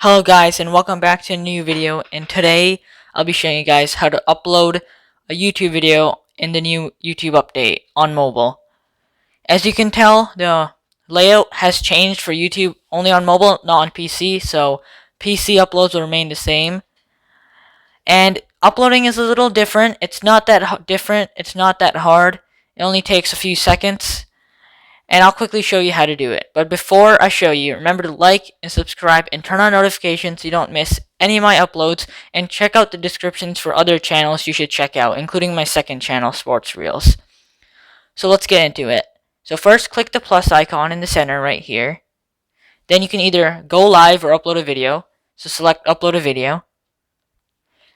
Hello guys and welcome back to a new video, and today I'll be showing you guys how to upload a YouTube video in the new YouTube update on mobile. As you can tell, the layout has changed for YouTube only on mobile, not on PC, so PC uploads will remain the same. And uploading is a little different. It's not that different, it's not that hard. It only takes a few seconds. And I'll quickly show you how to do it. But before I show you, remember to like and subscribe and turn on notifications so you don't miss any of my uploads, and check out the descriptions for other channels you should check out, including my second channel, Sports Reels. So let's get into it. So first, click the plus icon in the center right here. Then you can either go live or upload a video. So select upload a video.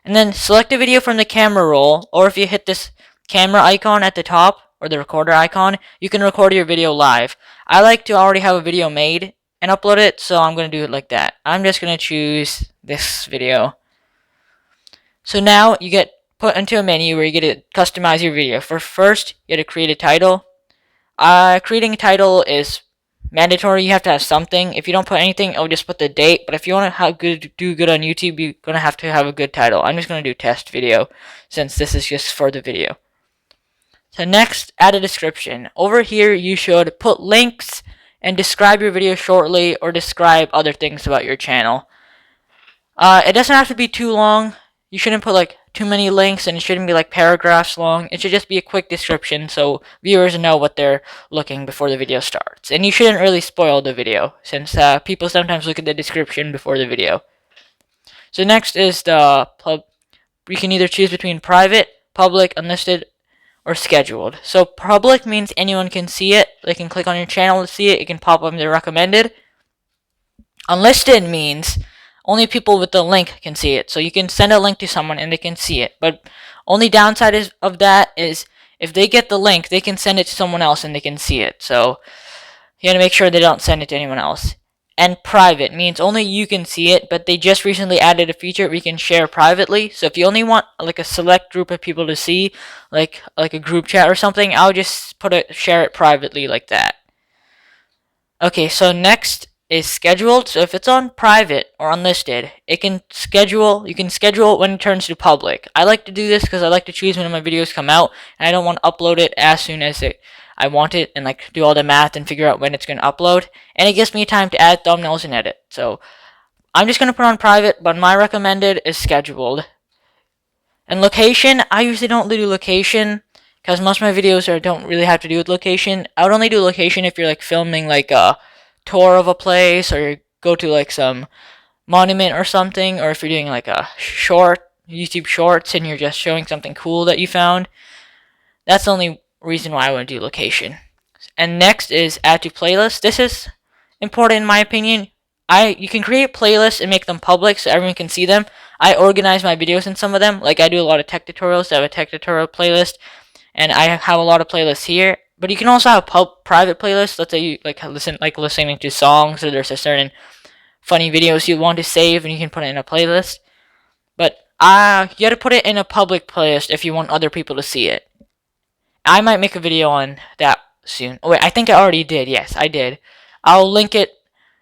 And then select a video from the camera roll, or if you hit this camera icon at the top, or the recorder icon, you can record your video live. I like to already have a video made and upload it, so I'm going to do it like that. I'm just going to choose this video. So now you get put into a menu where you get to customize your video. For first, you get to create a title. Creating a title is mandatory. You have to have something. If you don't put anything, it'll just put the date. But if you want to do good on YouTube, you're going to have a good title. I'm just going to do test video, since this is just for the video. So next, add a description. Over here, you should put links and describe your video shortly, or describe other things about your channel. It doesn't have to be too long. You shouldn't put like too many links, and it shouldn't be like paragraphs long. It should just be a quick description so viewers know what they're looking before the video starts. And you shouldn't really spoil the video, since people sometimes look at the description before the video. So next is the you can either choose between private, public, unlisted, or scheduled. So public means anyone can see it. They can click on your channel to see it. It can pop up in the recommended. Unlisted means only people with the link can see it. So you can send a link to someone and they can see it. But only downside of that is if they get the link, they can send it to someone else and they can see it. So you gotta make sure they don't send it to anyone else. And private means only you can see it, but they just recently added a feature where you can share privately. So if you only want like a select group of people to see, like a group chat or something, I'll just share it privately like that. Okay, so next is scheduled. So if it's on private or unlisted, you can schedule it when it turns to public. I like to do this because I like to choose when my videos come out, and I don't want to upload it as soon as I want it, and like do all the math and figure out when it's going to upload. And it gives me time to add thumbnails and edit. So I'm just going to put on private, but my recommended is scheduled. And location, I usually don't do location because most of my videos don't really have to do with location. I would only do location if you're like filming like a tour of a place, or you go to like some monument or something, or if you're doing like a YouTube shorts and you're just showing something cool that you found. That's the only reason why I want to do location. And next is add to playlist. This is important in my opinion. You can create playlists and make them public so everyone can see them. I organize my videos in some of them. Like I do a lot of tech tutorials. I have a tech tutorial playlist, and I have a lot of playlists here. But you can also have private playlists. Let's say you listening to songs, or there's a certain funny videos you want to save, and you can put it in a playlist. But you got to put it in a public playlist if you want other people to see it. I might make a video on that soon. Oh wait, I think I already did. Yes, I did. I'll link it.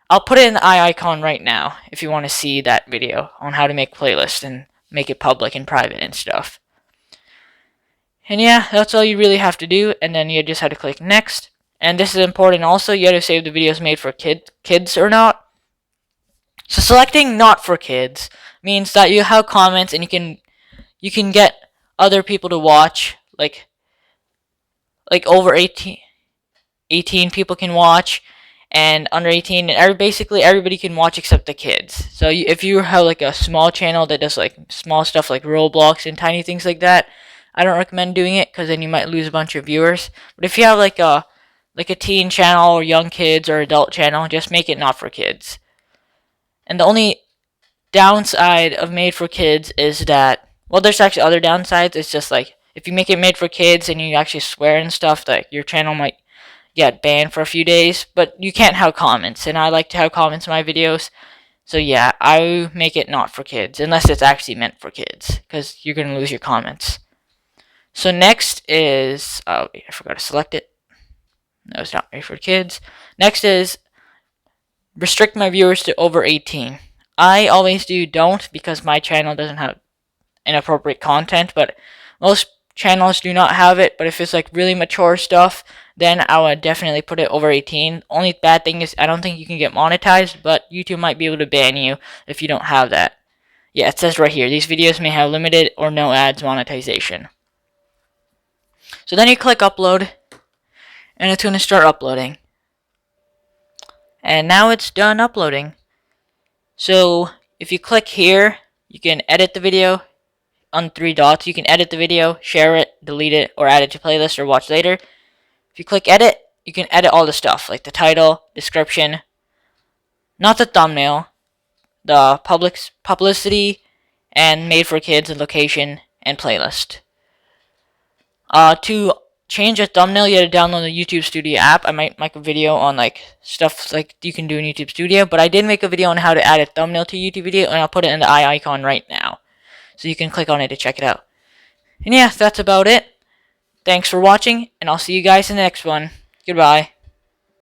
I'll put it in the icon right now if you want to see that video on how to make playlists and make it public and private and stuff. And yeah, that's all you really have to do, and then you just have to click next. And this is important also, you have to save the videos made for kids or not. So selecting not for kids means that you have comments and you can get other people to watch, like over 18 people can watch, and under 18, basically everybody can watch except the kids. So if you have like a small channel that does like small stuff like Roblox and tiny things like that, I don't recommend doing it because then you might lose a bunch of viewers. But if you have like a teen channel or young kids or adult channel, just make it not for kids. And the only downside of made for kids is that, well, there's actually other downsides. It's just like if you make it made for kids and you actually swear and stuff, that your channel might get banned for a few days. But you can't have comments, and I like to have comments in my videos. So yeah, I make it not for kids unless it's actually meant for kids, because you're gonna lose your comments. So next is I forgot to select it. No, it's not made for kids. Next is restrict my viewers to over 18. I always do don't because my channel doesn't have inappropriate content, but most channels do not have it. But if it's like really mature stuff, then I would definitely put it over 18. Only bad thing is I don't think you can get monetized, but YouTube might be able to ban you if you don't have that. Yeah, it says right here, these videos may have limited or no ads monetization. So then you click upload, and it's going to start uploading. And now it's done uploading. So if you click here, you can edit the video on 3 dots. You can edit the video, share it, delete it, or add it to playlist or watch later. If you click edit, you can edit all the stuff like the title, description, not the thumbnail, the publicity, and made for kids and location and playlist. To change a thumbnail, you have to download the YouTube Studio app. I might make a video on like stuff like you can do in YouTube Studio, but I did make a video on how to add a thumbnail to a YouTube video, and I'll put it in the eye icon right now, so you can click on it to check it out. And yeah, that's about it. Thanks for watching, and I'll see you guys in the next one. Goodbye.